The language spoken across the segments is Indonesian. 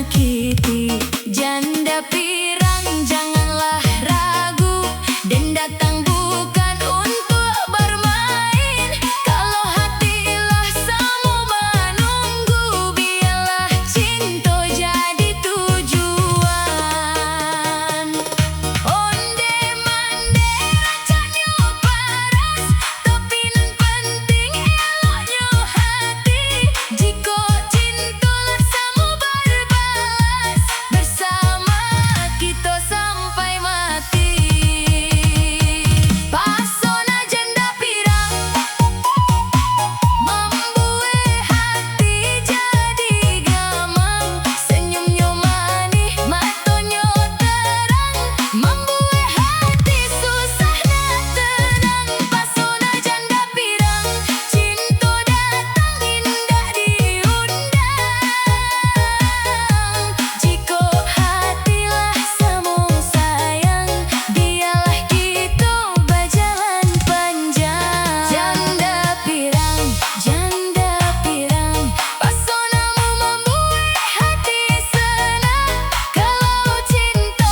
menyakiti. Janda pirang janganlah ragu, dan datang bukan untuk bermain. Kalau hatilah samu menunggu, biarlah cinta jadi tujuan. Onde mande rancaknya paras, tapi nan penting eloknya hati. Jika cinta lah samu berbalas, bersama kita sampai mati. Pasona janda pirang membuat hati jadi gamang. Senyumnya manis, matanya terang, membuat hati susah nak tenang. Pasona janda pirang, cinta datang indah diundang. Jika hatilah samu sayang, biarlah kita berjalan panjang. Janda pirang, pasonamu membuat hati senang. Kalau cinta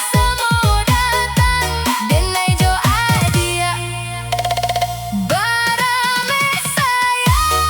samu datang, denai jo adia barame sayang.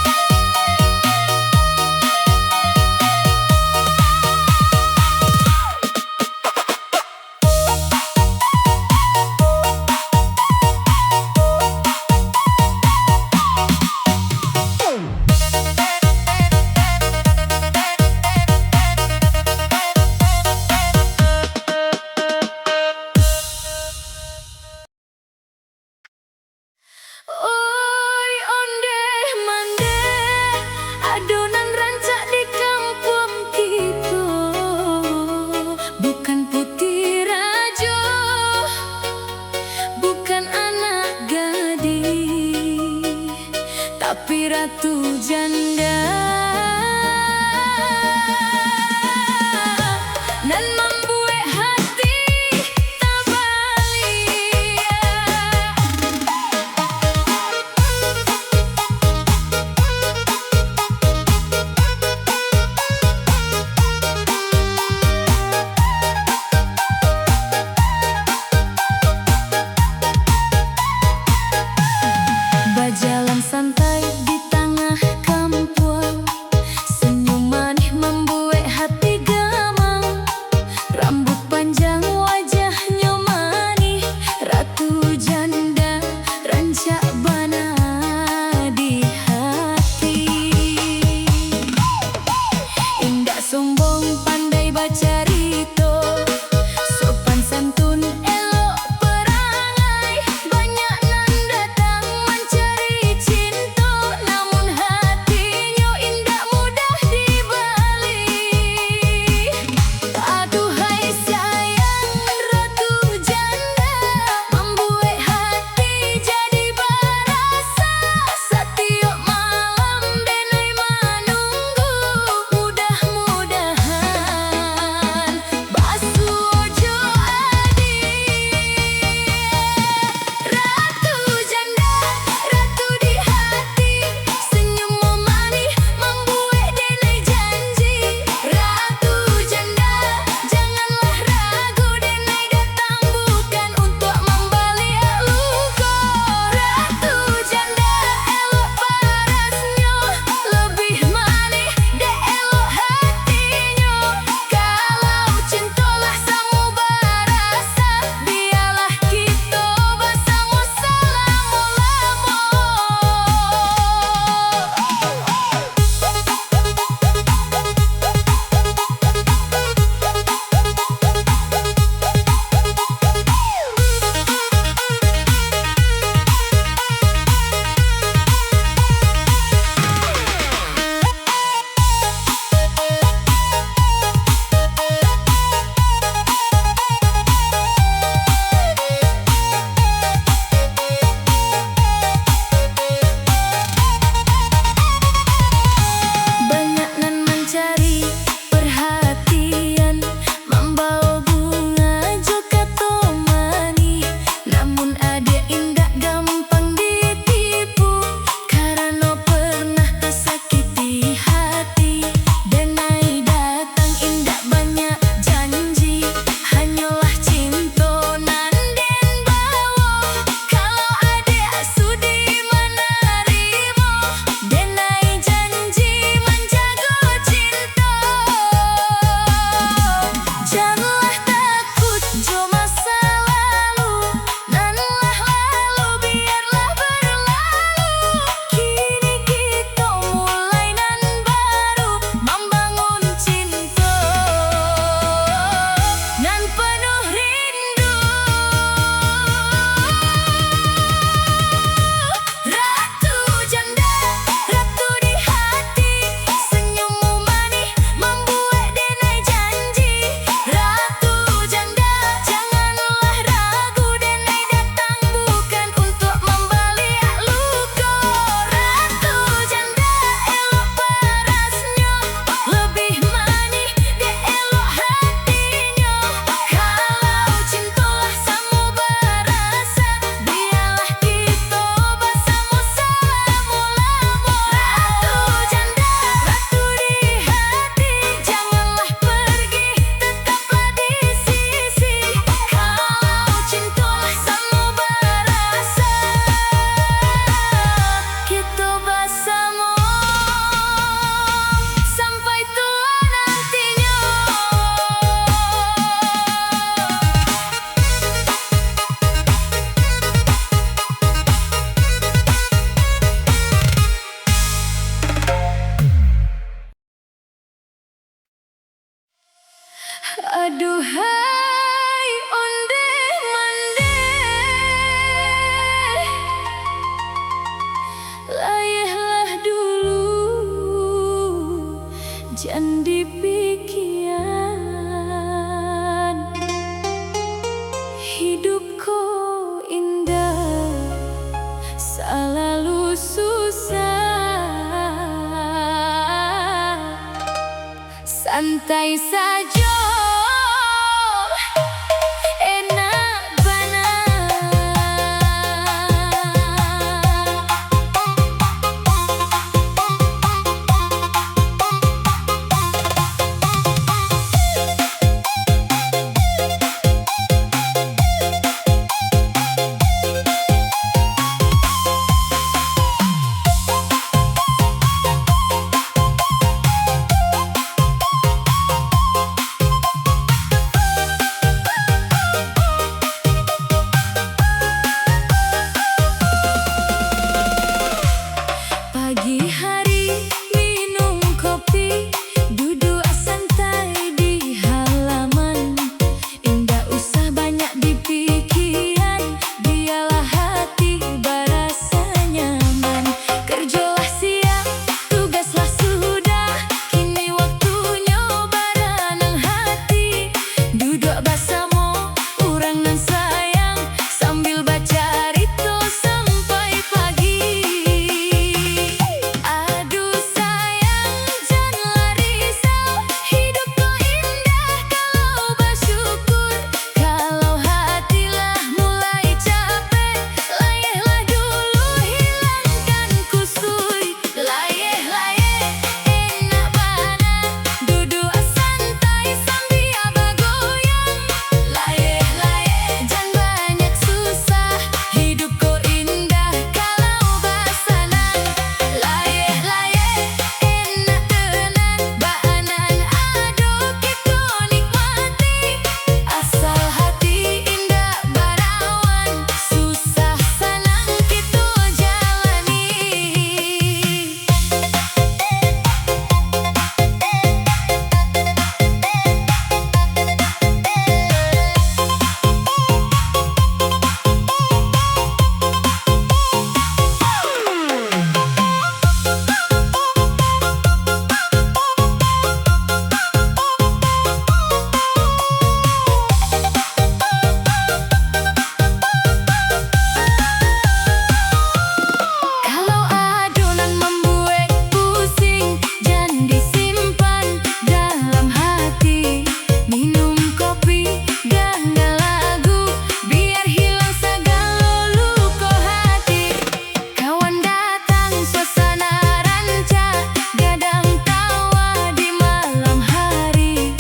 Oi onde mande adonan rancak di kampung kita. Bukan putih raja, bukan anak gadis, tapi ratu janda. Nan membuat hati terbalia. Berjalan santai di tengah kampung, senyum manis membuat hati gamang. Rambut panjang wajahnya manis, ratu janda rancak bana di hati. Indah sombong pandai bercerita, sopan santun elok perangai. Banyak nan datang mencari cinta, namun hatinya indah mudah dibalik. Aduhai sayang ratu janda, membuat hati jadi berasa. Setiap malam denai menunggu, mudah-mudahan Aduhai onde mande, layahlah dulu, jangan dipikiran. Hidupku indah, selalu susah. Santai saja. Pagi hari minum kopi, duduk santai di halaman. Indah usah banyak dipikiran, biarlah hati berasa nyaman. Kerjalah siang, tugaslah sudah, kini waktunya baranang hati. Duduk bersama orang nan sayang, sambil baca rito sampai pagi. Aduh sayang, janganlah risau, hidup kau indah kalau bersyukur. Kalau hatilah mulai capek, layahlah dulu, hilangkan kusui. Layeh-layeh, enak bana, duduk santai sambil bergoyang. Layeh-layeh, jangan banyak susah, hidup kau indah kalau bersenang. Layeh-layeh, enak tenan, baanan aduh kita nikmati. Asal hati indah berawan, susah senang kita jalani. Kalau adonan membuat pusing, jangan disimpan dalam hati. Minum kopi, dengar lagu, biar hilang segala luka hati. Kawan datang, suasana rancak, gadang tawa di malam hari.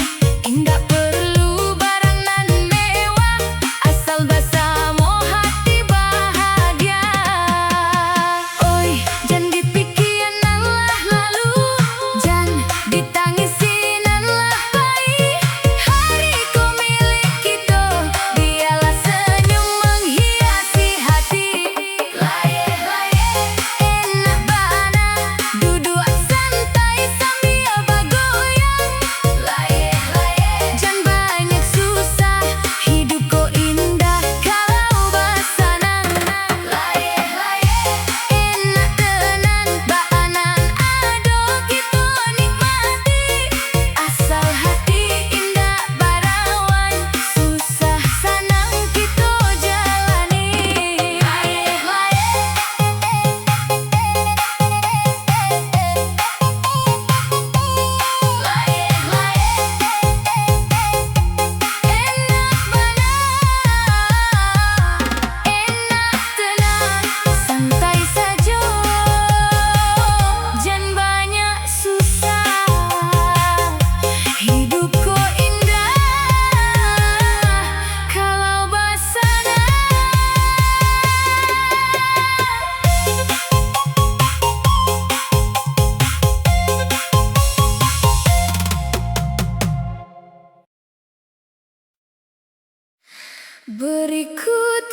Enggak perlu barang nan mewah, asal bersama hati bahagia. Oi, jangan dipikirin lah lalu, jangan ditangisi lah baik. Hari kau milik kita, biarlah senyum menghiasi hati. Layeh-layeh, enak bana, duduk santai sambil bergoyang. Layeh-layeh, jangan banyak susah, hidup kau indah kalau bersenang. Layeh-layeh, enak tenan, baanan aduh kita nikmati. Asal hati indah berawan, susah senang kita jalani. Layeh-layeh, enak bana, enak tenang, santai saja, jangan banyak susah, hidup kau indah kalau bersenang. Berikut